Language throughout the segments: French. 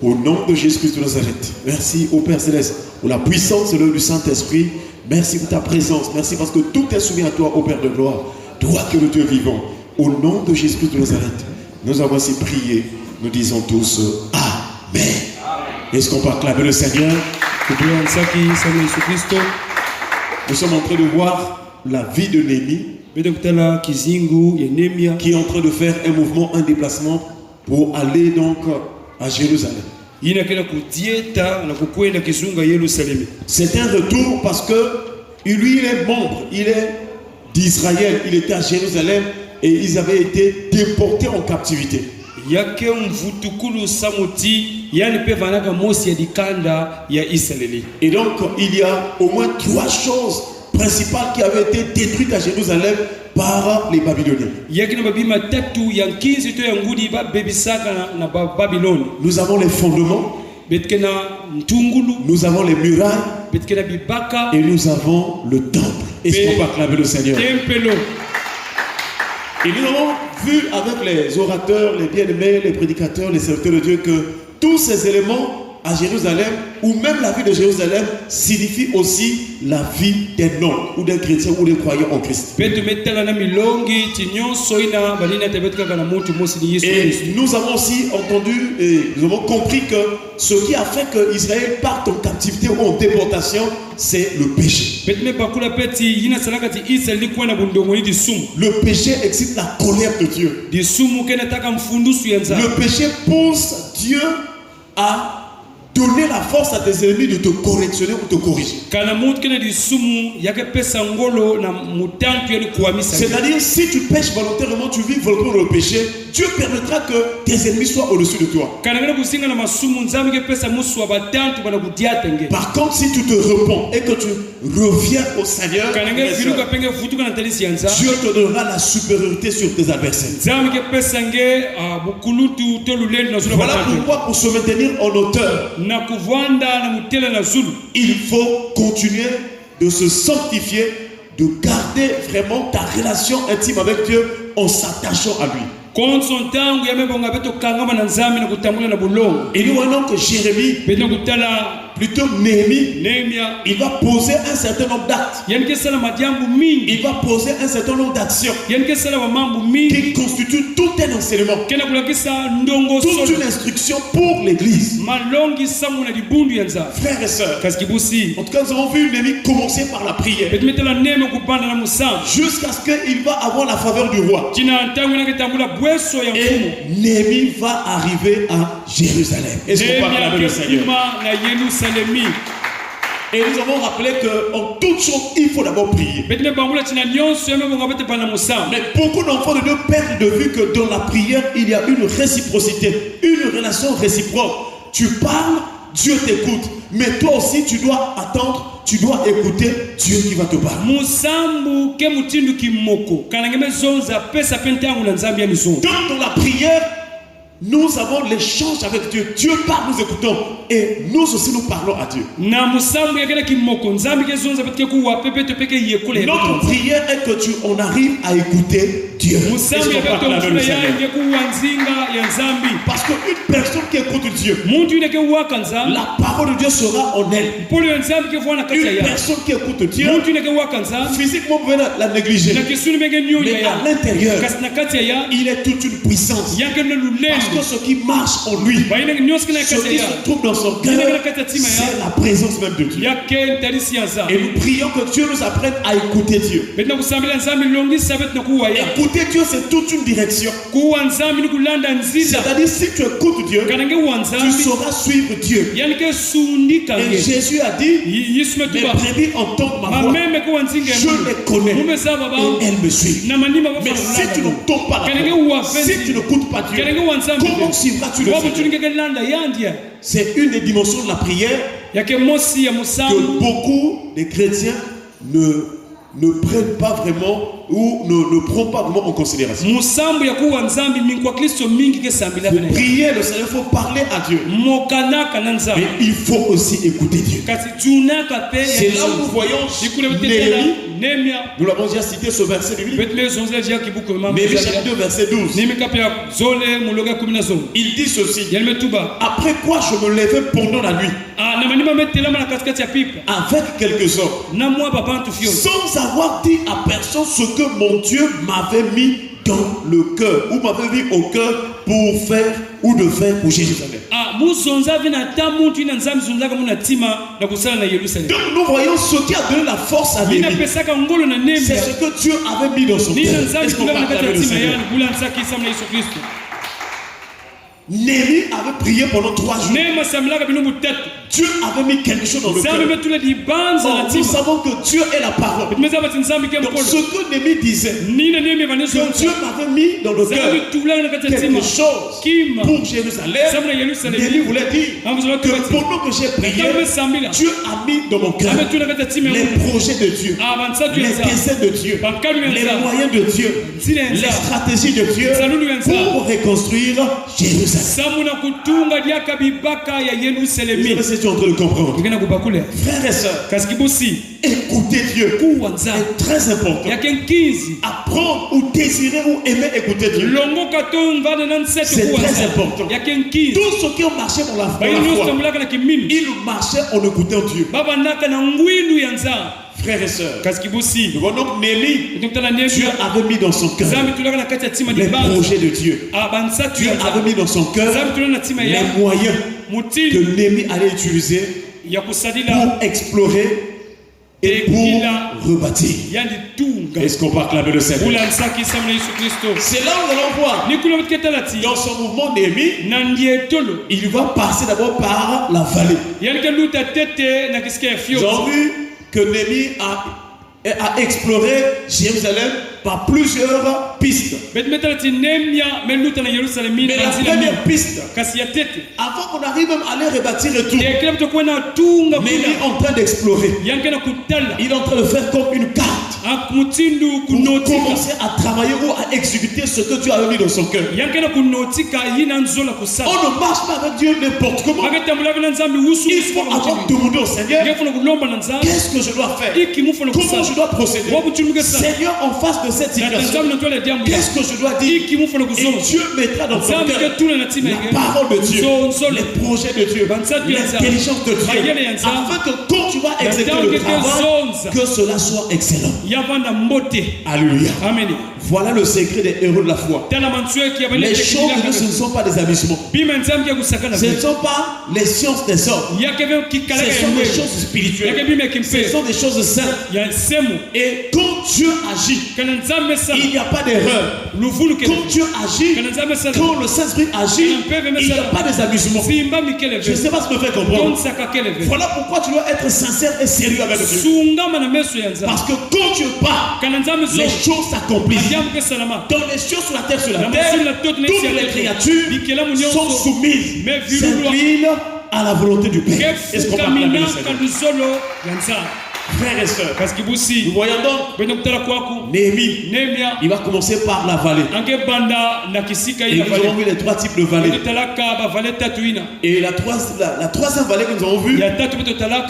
Au nom de Jésus-Christ de Nazareth. Merci au Père Céleste pour la puissance de l'œuvre du Saint-Esprit. Merci pour ta présence. Merci parce que tout est soumis à toi, au Père de gloire. Toi qui es le Dieu vivant. Au nom de Jésus-Christ de Nazareth. Nous avons ainsi prié. Nous disons tous Amen. Est-ce qu'on peut acclamer le Seigneur? Nous sommes en train de voir la vie de Néhémie qui est en train de faire un mouvement, un déplacement pour aller donc à Jérusalem. C'est un retour parce que lui il est membre, il est d'Israël, il était à Jérusalem et ils avaient été déportés en captivité. Et donc il y a au moins 3 choses principales qui avaient été détruites à Jérusalem par les Babyloniens. Nous avons les fondements, nous avons les murailles et nous avons le temple. Est-ce qu'on peut acclamer le Seigneur? Et nous avons vu avec les orateurs, les bien-aimés, les prédicateurs, les serviteurs de Dieu que tous ces éléments à Jérusalem, ou même la vie de Jérusalem, signifie aussi la vie d'un homme, ou d'un chrétien, ou d'un croyant en Christ. Et nous avons aussi entendu, et nous avons compris que ce qui a fait que Israël parte en captivité ou en déportation, c'est le péché. Le péché excite la colère de Dieu. Le péché pousse Dieu à donner la force à tes ennemis de te correctionner ou te corriger. C'est-à-dire, si tu pêches volontairement, tu vis volontairement dans le péché, Dieu permettra que tes ennemis soient au-dessus de toi. Par contre, si tu te repens et que tu reviens au Seigneur, Dieu te donnera la supériorité sur tes adversaires. Voilà pourquoi, pour se maintenir en hauteur, il faut continuer de se sanctifier, de garder vraiment ta relation intime avec Dieu en s'attachant à lui. Et nous voyons que Jérémie, plutôt Néhémie, il va poser un certain nombre d'actes. Il va poser un certain nombre d'actions qui constituent tout un enseignement, toute une instruction pour l'église. Frères et sœurs, en tout cas nous avons vu Néhémie commencer par la prière jusqu'à ce qu'il va avoir la faveur du roi. Et Néhémie va arriver à Jérusalem. Est-ce qu'on peut acclamer le Seigneur? Et nous avons rappelé qu'en toute chose, il faut d'abord prier. Mais beaucoup d'enfants de Dieu perdent de vue que dans la prière, il y a une réciprocité, une relation réciproque. Tu parles, Dieu t'écoute. Mais toi aussi, tu dois attendre, tu dois écouter Dieu qui va te parler. Dans la prière, nous avons l'échange avec Dieu. Dieu parle, nous écoutons. Et nous aussi, nous parlons à Dieu. Notre prière est que on arrive à écouter Dieu. Parce qu'une personne qui écoute Dieu, la parole de Dieu sera en elle. Une personne qui écoute Dieu, physiquement, vous pouvez la négliger. Mais à l'intérieur, il est toute une puissance. Parce que ce qui marche en lui, ce qui se trouve dans son cœur, c'est la présence même de Dieu. Et nous prions que Dieu nous apprenne à écouter Dieu. Écouter Dieu, c'est toute une direction. C'est-à-dire, si tu écoutes Dieu, tu sauras suivre Dieu. Et Jésus a dit, mes brebis entendent ma voix, je les connais et elles me suivent. Mais si tu ne tombes pas la voix, si tu n'écoutes pas Dieu, comment suivras-tu le Seigneur? C'est une des dimensions de la prière que beaucoup de chrétiens ne prennent pas vraiment ou ne prennent pas vraiment en considération. Vous priez le Seigneur, il faut parler à Dieu. Mais il faut aussi écouter Dieu. C'est là où nous voyons Néhémie. Nous l'avons déjà cité ce verset biblique. Néhémie chapitre 2 verset 12. Il dit ceci. Après quoi je me levais pendant la nuit avec quelques hommes, sans avoir dit à personne ce que mon Dieu m'avait mis dans le cœur ou m'avait mis au cœur pour faire ou de faire pour Jérusalem. Donc nous voyons ce qui a donné la force à Néhémie. C'est ce que Dieu avait mis dans son cœur. Est-ce qu'on peut acclamer le Seigneur? Néhémie avait prié pendant 3 jours. Dieu avait mis quelque chose dans le cœur. Nous savons que Dieu est la parole. Donc ce que Néhémie disait, que Dieu m'avait mis dans le cœur quelque chose pour Jérusalem. Néhémie voulait dire que pendant que j'ai prié, Dieu a mis dans mon cœur les projets de Dieu, les desseins de Dieu, les moyens de Dieu, les stratégies de Dieu pour reconstruire Jérusalem. C'est ce que tu es en train de comprendre. Frères et sœurs, écouter Dieu est très important. Apprendre ou désirer ou aimer écouter Dieu, c'est très important. Tous ceux qui ont marché pour la foi, ils marchaient en écoutant Dieu. Frères et sœurs, nous voyons donc Néhémie, Dieu avait mis dans son cœur les projets de Dieu. Dieu avait mis dans son cœur les moyens que Néhémie allait utiliser pour explorer et pour rebâtir. Est-ce qu'on peut acclamer le Seigneur? C'est là où nous allons voir. Dans son mouvement Néhémie, il va passer d'abord par la vallée. Nous avons vu que Néhémie a exploré Jérusalem par plusieurs pistes. Mais la première piste, avant qu'on arrive même à aller rebâtir et tout, Néhémie est en train d'explorer. Il est en train de faire comme une carte pour commencer à travailler ou à exécuter ce que Dieu a mis dans son cœur. On ne marche pas avec Dieu n'importe comment. Il faut avoir demandé au Seigneur, qu'est-ce que je dois faire? Comment je dois procéder? Seigneur, en face de cette situation, qu'est-ce que je dois dire? Et Dieu mettra dans ton cœur la parole de Dieu, les projets de Dieu, l'intelligence de Dieu, afin que quand tu vas exécuter le travail, que cela soit excellent. Alléluia. Amen. Voilà le secret des héros de la foi. Les choses de Dieu, ce ne sont pas des amusements. Ce ne sont pas les sciences des hommes. Ce sont des choses spirituelles. Ce sont des choses saintes. Et quand Dieu agit, il n'y a pas d'erreur. Quand Dieu agit, quand le Saint-Esprit agit, il n'y a pas des amusements. Je ne sais pas ce que me fait comprendre. Voilà pourquoi tu dois être sincère et sérieux avec Dieu. Parce que quand Dieu parle, les choses s'accomplissent. Dans les choses sur la terre, toutes les créatures sont soumises, s'inclinent à la volonté du Père. Est-ce qu'on peut acclamer le Seigneur? Frères et sœurs, nous voyons donc Néhémie, il va commencer par la vallée. Et nous avons vu les 3 types de vallées. Et la troisième vallée que nous avons vue,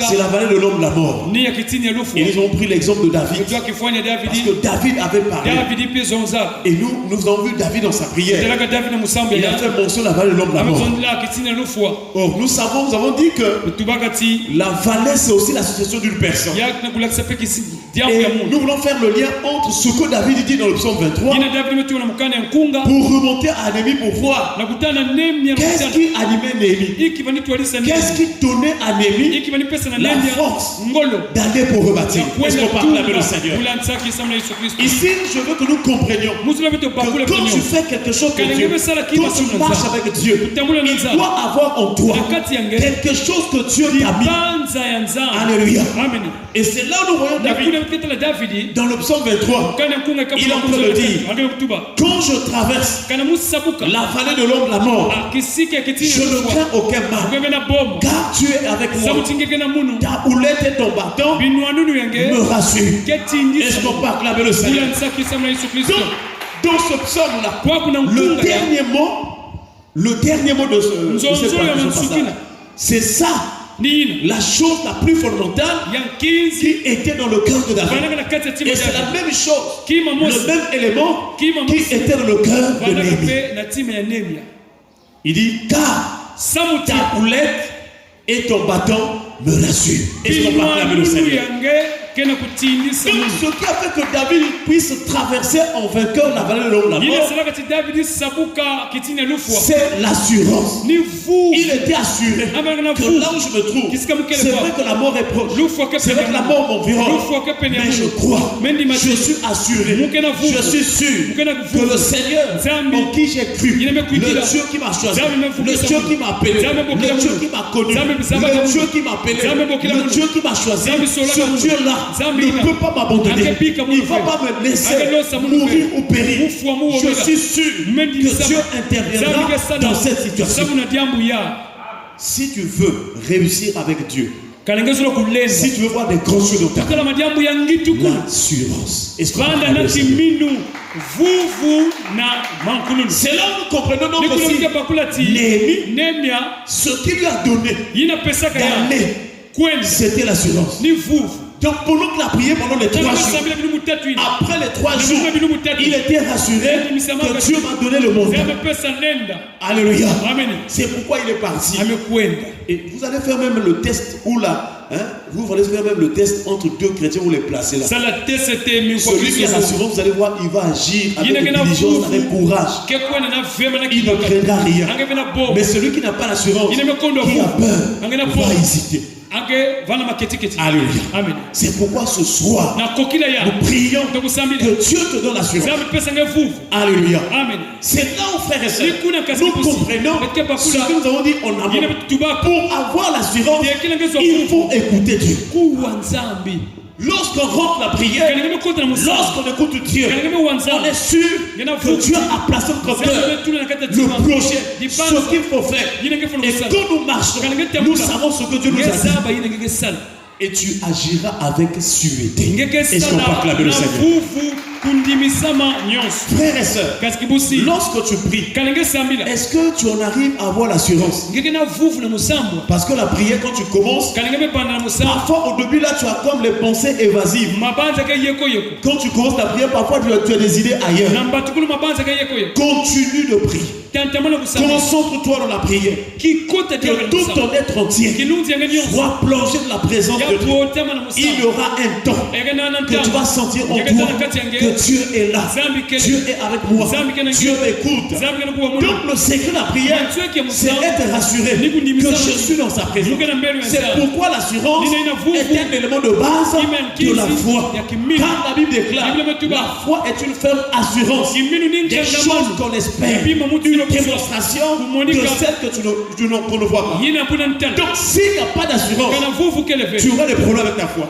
c'est la vallée de l'homme de la mort. Et nous avons pris l'exemple de David. Parce que David avait parlé. Et nous avons vu David dans sa prière. Il a fait mention de la vallée de l'homme de la mort. Or, nous avons dit que la vallée, c'est aussi l'association d'une personne. Et nous voulons faire le lien entre ce que David dit dans le psaume 23 pour remonter à Néhémie pour voir qu'est-ce qui animait Néhémie, qu'est-ce qui donnait à Néhémie la force d'aller pour rebâtir. Est-ce qu'on parle avec le Seigneur? Ici, je veux que nous comprenions que quand tu fais quelque chose pour Dieu, quand tu marches avec Dieu, il doit avoir en toi quelque chose que Dieu t'a mis. Alléluia. Et c'est là où nous voyons David dans le psaume 23. Il est en train de dire, quand je traverse la vallée de l'ombre de la mort, je ne crains aucun mal, car tu es avec moi. Ta houlette et ton bâton me rassurent. Est-ce qu'on peut acclamer le Seigneur? Dans ce psaume-là, le dernier mot de ce passage, c'est ça. La chose la plus fondamentale qui était dans le cœur de David. Et c'est la même chose, le même élément qui était dans le cœur de Néhémie. Il dit, car ta houlette et ton bâton me rassurent. Est-ce qu'on peut acclamer le Seigneur? Donc ce qui a fait que David puisse traverser en vainqueur la vallée de l'ombre de la mort, c'est l'assurance. Il était assuré que là où je me trouve, c'est vrai que la mort est proche, c'est vrai que la mort m'environne, mais je crois, je suis assuré, je suis sûr que le Seigneur en qui j'ai cru, le Dieu qui m'a choisi, le Dieu qui m'a appelé, le Dieu qui m'a connu, le Dieu qui m'a appelé, le Dieu qui m'a choisi, ce Dieu-là ne peut pas m'abandonner. Il ne va pas me laisser mourir ou périr. Je suis sûr que Dieu interviendra dans cette situation. Si tu veux réussir avec Dieu, si tu veux voir des grandes choses dans ta vie, l'assurance. C'est là où nous comprenons donc aussi Néhémie, ce qu'il lui a donné d'année, c'était l'assurance. Donc pour nous qu'il a prié pendant les 3 jours, après les 3 jours, il était rassuré que Dieu m'a donné le mandat. Alléluia. C'est pourquoi il est parti. Et vous allez faire même le test où là, vous allez faire même le test entre 2 chrétiens, vous les placez là. Celui qui est rassurant, vous allez voir, il va agir avec diligence, avec courage. Il ne craindra rien. Mais celui qui n'a pas l'assurance, qui a peur, va hésiter. Alléluia. C'est pourquoi ce soir, nous prions que Dieu te donne l'assurance. Alléluia. C'est là où, frères et sœurs, nous comprenons ce que nous avons dit en amont. Pour avoir l'assurance, il faut écouter Dieu. Lorsqu'on rentre la prière, lorsqu'on écoute Dieu, on est sûr que Dieu a placé dans notre cœur le projet, ce qu'il faut faire. Et quand nous marchons, nous savons ce que Dieu nous a dit. Et tu agiras avec suété. Est-ce qu'on peut acclamer le Seigneur? Frères et sœurs, lorsque tu pries, est-ce que tu en arrives à avoir l'assurance? Parce que la prière, quand tu commences, parfois au début là tu as comme les pensées évasives. Quand tu commences la prière, parfois tu as des idées ailleurs. Continue de prier. Concentre-toi dans la prière. Que tout ton être entier soit plongé dans la présence de Dieu. Il y aura un temps que tu vas sentir en toi que Dieu est là. Dieu est avec moi. Dieu m'écoute. Donc le secret de la prière, c'est être rassuré que je suis dans sa présence. C'est pourquoi l'assurance est un élément de base de la foi. Car la Bible déclare, la foi est une ferme assurance des choses qu'on espère, une démonstration de celles qu'on ne voit pas. Donc s'il n'y a pas d'assurance, tu auras des problèmes avec ta foi.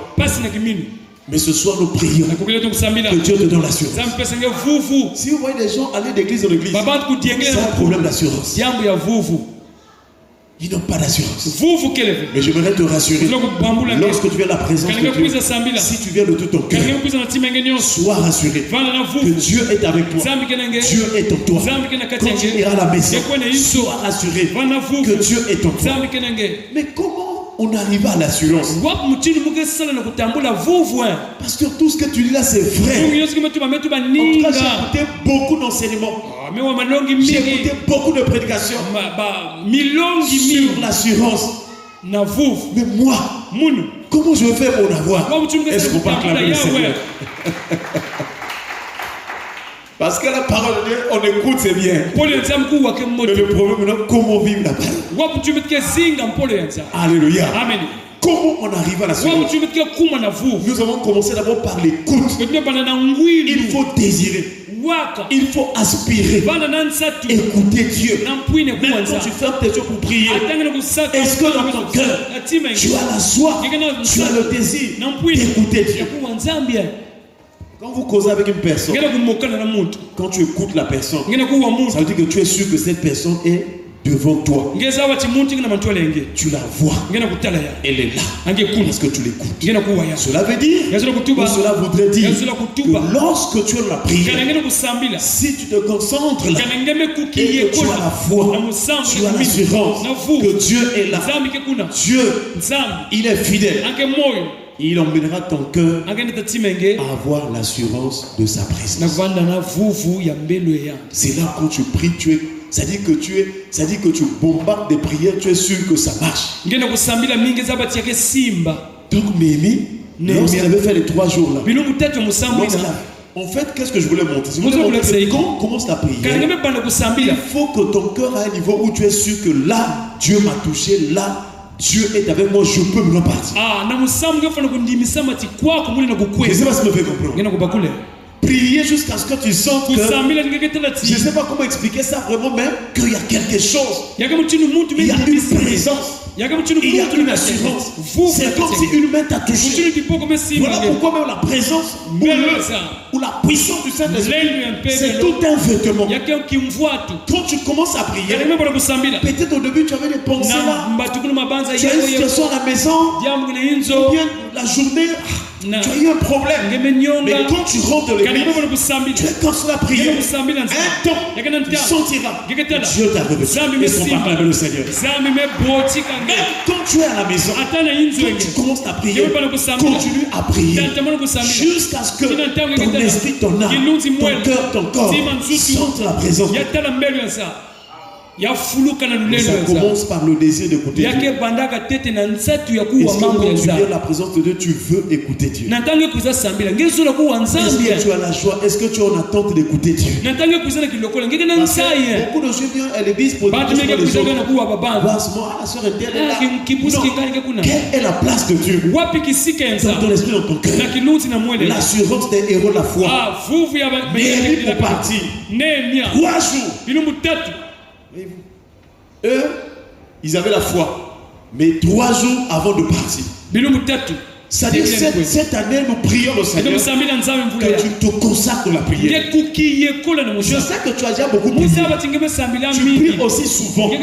Mais ce soir, nous prions que Dieu te donne l'assurance. Si vous voyez des gens aller d'église en église, c'est un problème d'assurance. Ils n'ont pas d'assurance. Mais j'aimerais te rassurer. Lorsque tu viens à la présence de Dieu, si tu viens de tout ton cœur, sois rassuré que Dieu est avec toi. Dieu est en toi. Quand tu iras à la maison, sois rassuré que Dieu est en toi. Mais comment on arrive à l'assurance? Parce que tout ce que tu dis là, c'est vrai. En tout cas, j'ai écouté beaucoup d'enseignements. J'ai écouté beaucoup de prédications sur l'assurance. Mais moi, comment je vais faire pour l'avoir? Est-ce qu'on peut acclamer le Seigneur? Parce que la parole de Dieu, on écoute, c'est bien. Mais le problème maintenant, comment vivre la parole? Alléluia. Amen. Comment on arrive à la l'assurance? Nous avons commencé d'abord par l'écoute. Il faut désirer. Il faut aspirer. Écouter Dieu. Même quand tu fermes tes yeux pour prier, est-ce que dans ton cœur, tu as la joie, tu as le désir d'écouter Dieu? Quand vous causez avec une personne, quand tu écoutes la personne, ça veut dire que tu es sûr que cette personne est devant toi. Tu la vois. Elle est là. Parce que tu l'écoutes. Cela veut dire, ou cela voudrait dire que lorsque tu es dans la prière, si tu te concentres là, et que tu as la foi, tu as l'assurance que Dieu est là. Dieu, il est fidèle. Il emmènera ton cœur à avoir l'assurance de sa présence. C'est là quand tu pries, ça dit que tu bombardes des prières, tu es sûr que ça marche. Donc Néhémie, lorsqu'il avait fait les 3 jours là, en fait, qu'est-ce que je voulais montrer? Je voulais montrer que quand on commence la prière, il faut que ton cœur ait un niveau où tu es sûr que là, Dieu m'a touché, là, Dieu est avec moi, je peux me repartir. Je ne sais pas si me fait comprendre. Prier jusqu'à ce que tu sentes que, je ne sais pas comment expliquer ça vraiment, même qu'il y a quelque chose. Il y a une présence. Il y a une assurance. C'est comme si une main t'a touché. Voilà pourquoi même la présence ou la puissance du Saint-Esprit, c'est tout un vêtement. Quand tu commences à prier, peut-être au début tu avais des pensées là. Tu as une situation à la maison, ou bien la journée, tu as eu un problème. Mais quand tu rentres de l'église, tu es comme sur la prière. Un temps, tu sentiras Dieu t'a révélé. Et son papa avec le Seigneur. Même quand tu es à la maison, quand tu commences à prier, continue à prier jusqu'à ce que ton esprit, ton âme, ton cœur, ton corps sentent la présence. Mais ça commence par le désir d'écouter Dieu. Est-ce que quand tu viens à la présence de Dieu, tu veux écouter Dieu? Est-ce que tu as la joie? Est-ce que tu es en attente d'écouter Dieu? Parce que beaucoup de gens viennent à l'église pour dire que les gens la soeur est là. Non. Quelle est la place de Dieu dans ton esprit, dans ton cœur? L'assurance des héros de la foi. Néhémie pour partir 3 jours. Eux, ils avaient la foi, mais 3 jours avant de partir. C'est-à-dire cette année, nous prions le Seigneur que tu te consacres la prière. Je sais que tu as déjà beaucoup prié. Tu pries aussi souvent. Mais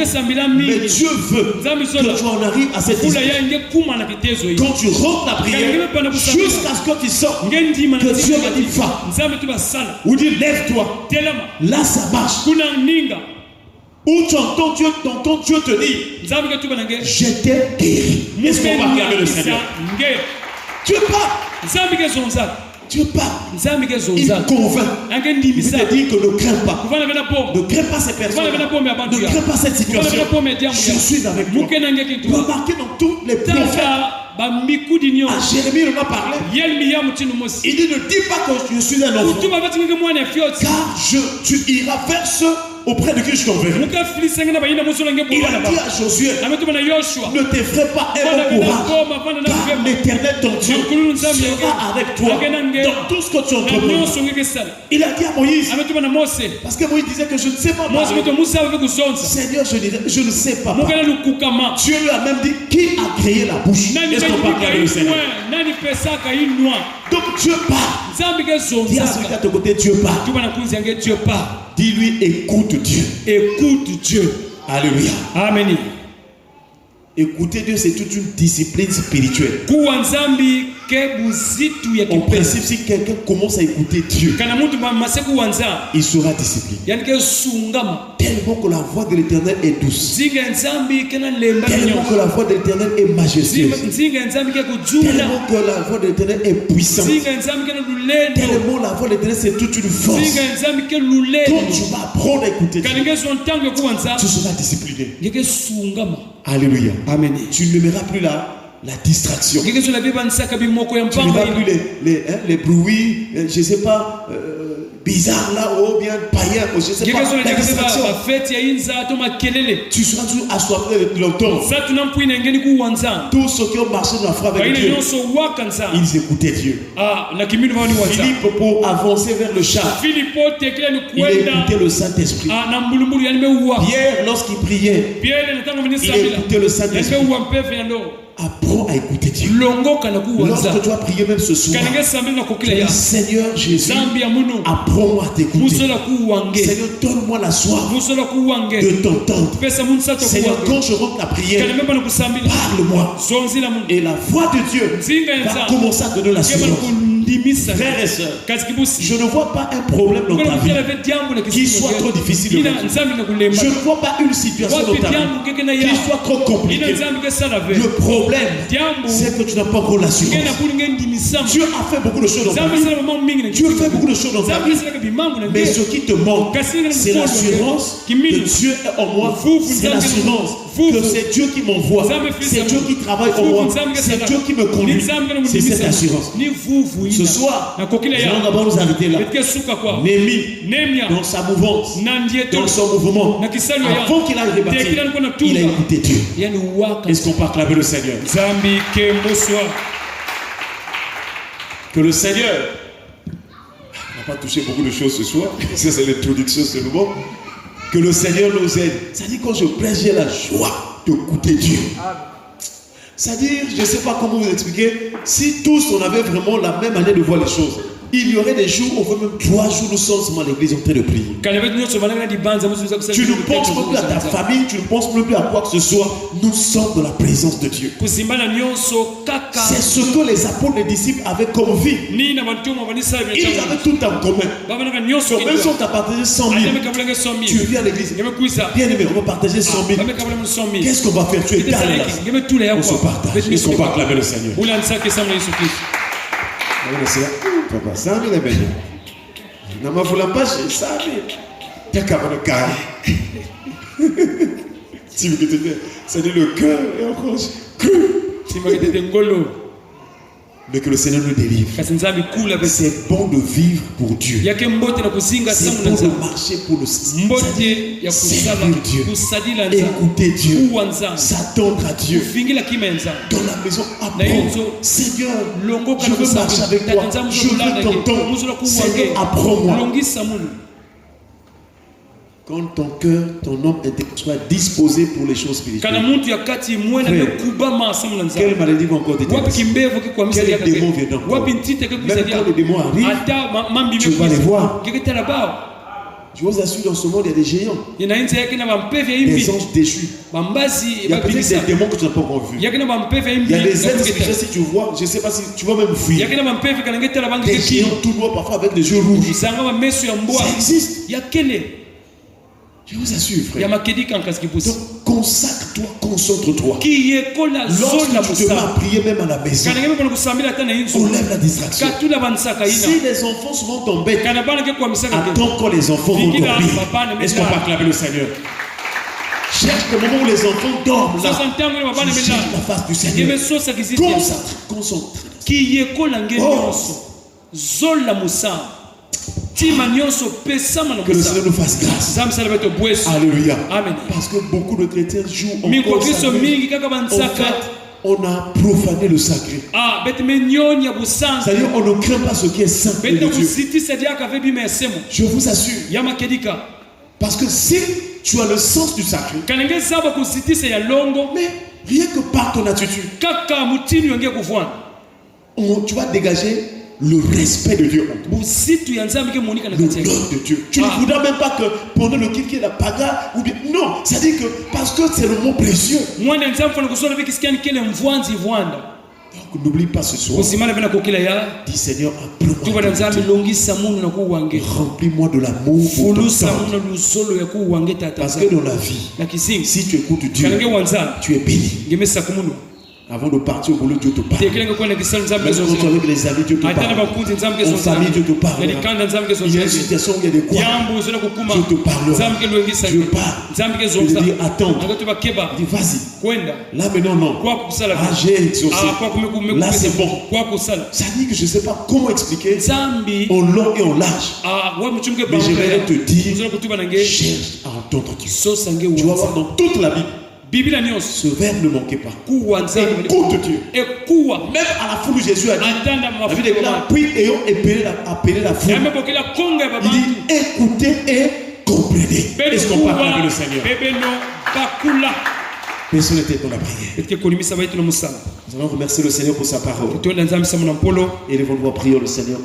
Dieu veut que tu en arrives à cette situation. Quand tu rentres la prière, jusqu'à ce que tu sortes, que Dieu va dire va. Ou dit lève-toi. Là, ça marche. Où tu entends Dieu te dire, j'étais guéri. Est-ce qu'on va regarder le Seigneur? Dieu parle. Dieu parle. Il convainc. Il te dit que ne crains pas. Ne crains pas ces personnes. Ne crains pas cette situation. Je suis avec toi. Remarquez dans tous les prophètes. À Jérémie, on a parlé. Il dit ne dis pas que je suis un enfant. Car tu iras vers ceux auprès de qui je t'enverrai. Il a dit à Josué, ne t'effraie pas, aie bon courage, car l'Éternel ton Dieu sera avec toi dans tout ce que tu entreprends. Il a dit à Moïse, parce que Moïse disait que je ne sais pas parler. Seigneur, je ne sais pas parler. Dieu lui a même dit, qui a créé la bouche? Est-ce qu'on parle avec le Seigneur? Donc Dieu parle. Dis à celui qui est à ton côté, Dieu parle. Dis-lui, écoute Dieu. Écoute Dieu. Alléluia. Amen. Écouter Dieu, c'est toute une discipline spirituelle. En principe, si quelqu'un commence à écouter Dieu, il sera discipliné. Tellement que la voix de l'Éternel est douce. Tellement que la voix de l'Éternel est majestueuse. Tellement que la voix de l'Éternel est puissante. Tellement la voix de l'Éternel, c'est toute une force. Quand tu vas apprendre à écouter Dieu, tu seras discipliné. Alléluia. Amen. Tu n'aimeras plus la distraction. Tu n'aimeras plus les bruits, je ne sais pas, bizarre là, ou bien païen, je sais pas, la distraction. Tu seras toujours assoiffé de l'entendre. Tous ceux qui ont marché dans la foi avec Dieu, ils écoutaient Dieu. Philippe, pour avancer vers le char, il écoutait le Saint-Esprit. Pierre, lorsqu'il priait, il écoutait le Saint-Esprit. Apprends à écouter Dieu. Lorsque tu vas prier même ce soir, Seigneur Jésus, apprends-moi à t'écouter. Seigneur, donne-moi la soif de t'entendre. Seigneur, quand je rentre la prière, parle-moi. Et la voix de Dieu va commencer à donner la l'assurance. Frères et sœurs, je ne vois pas un problème dans ta vie qui soit trop difficile. Je ne vois pas une situation dans ta vie qui soit trop compliquée. Le problème, c'est que tu n'as pas encore l'assurance. Dieu a fait beaucoup de choses dans ta vie. Dieu fait beaucoup de choses dans ta vie. Mais ce qui te manque, c'est l'assurance que Dieu est en moi. C'est l'assurance que c'est Dieu qui m'envoie. C'est Dieu qui travaille en moi. C'est Dieu qui me conduit. C'est cette assurance. Ce soir, nous allons d'abord nous arrêter là. Néhémie, dans sa mouvance, dans son mouvement, avant qu'il aille rebâtir, il a écouté Dieu. Est-ce qu'on peut acclamer le Seigneur? Que le Seigneur, on n'a pas touché beaucoup de choses ce soir, ça c'est l'introduction seulement. Que le Seigneur nous aide. C'est-à-dire quand je prêche, j'ai la joie d'écouter Dieu. C'est-à-dire, je ne sais pas comment vous expliquer, si tous on avait vraiment la même manière de voir les choses, il y aurait des jours, on fait même 3 jours, nous sommes seulement à l'église en train de prier. Tu ne penses plus à ta famille, tu ne penses plus à quoi que ce soit. Nous sommes dans la présence de Dieu. C'est ce que les apôtres, les disciples avaient comme vie. Ils avaient tout en commun. Même si on t'a partagé 100 000, tu viens à l'église. Bien aimé, on va partager 100 000. Qu'est-ce qu'on va faire? Tu es calme. On se partage. Est-ce qu'on va acclamer le Seigneur? Papa, 100 000 est bien. Je ne voulais pas 100 000. Tu as qu'à le cœur. C'est-à-dire le cœur et encore cœur. Mais que le Seigneur nous délivre. C'est bon de vivre pour Dieu. C'est bon de marcher pour le Seigneur. Dieu. Écouter Dieu. S'attendre à Dieu. Dans la maison, apprends. Seigneur, je veux marcher avec toi. Je veux t'entendre. Seigneur, apprends-moi. Quand ton cœur, ton homme soit disposé pour les choses spirituelles. Quelle maladie va encore t'éteindre? Quel démon vient donc? Même quand les démons arrivent, tu vas les voir. Je vous assure, dans ce monde, il y a des géants. Des anges déchus. Il y a peut-être des démons que tu n'as pas encore vus. Il y a des êtres spirituels, si tu vois, je ne sais pas si tu vas même fuir. Des géants tout noirs, parfois avec des yeux rouges. Ça existe. Je vous assure, frère. Donc, consacre-toi, concentre-toi. Lorsque tu te mets à prier même à la maison, enlève la distraction. Si les enfants souvent t'embêtent, attends quand les enfants vont dormir. Est-ce qu'on va acclamer le Seigneur? Cherche le moment où les enfants dorment là. Tu cherches la face du Seigneur. Concentre. Que le Seigneur nous fasse grâce. Alléluia. Amen. Parce que beaucoup de chrétiens jouent encore sacré. En fait, on a profané le sacré. C'est-à-dire on ne craint pas ce qui est saint de Dieu. Je vous assure. Parce que si tu as le sens du sacré, mais rien que par ton attitude, tu vas dégager le respect de Dieu. Le nom de Dieu. Tu ne voudras même pas que pendant le culte qu'il y ait la paga ou bien. Non, c'est-à-dire que parce que c'est le mot précieux. Donc n'oublie pas ce soir. Dis Seigneur, remplis-moi de l'amour pour ton temps. Parce que dans la vie, si tu écoutes Dieu, tu es béni. Avant de partir au boulot, Dieu te parle. Même quand tu es avec les amis, Dieu te parle. En famille, Dieu te parle. Il y a une situation où il y a des quoi. Dieu te parlera. Dieu parle. Il te dit attends. Il dit vas-y. Là maintenant non. Ah j'ai exaucé. Là c'est bon. Ça dit que je ne sais pas comment expliquer en long et en large. Mais j'aimerais te dire, cherche à entendre Dieu. Tu vas voir dans toute la Bible. Ce verbe ne manquait pas. Écoute Dieu. Même à la foule où Jésus a dit, la Bible déclare, puis ayant appelé la foule, il dit écoutez et comprenez. Est-ce qu'on parle avec le Seigneur? Personne n'était dans la prière. Nous allons remercier le Seigneur pour sa parole. Et nous allons prier le Seigneur.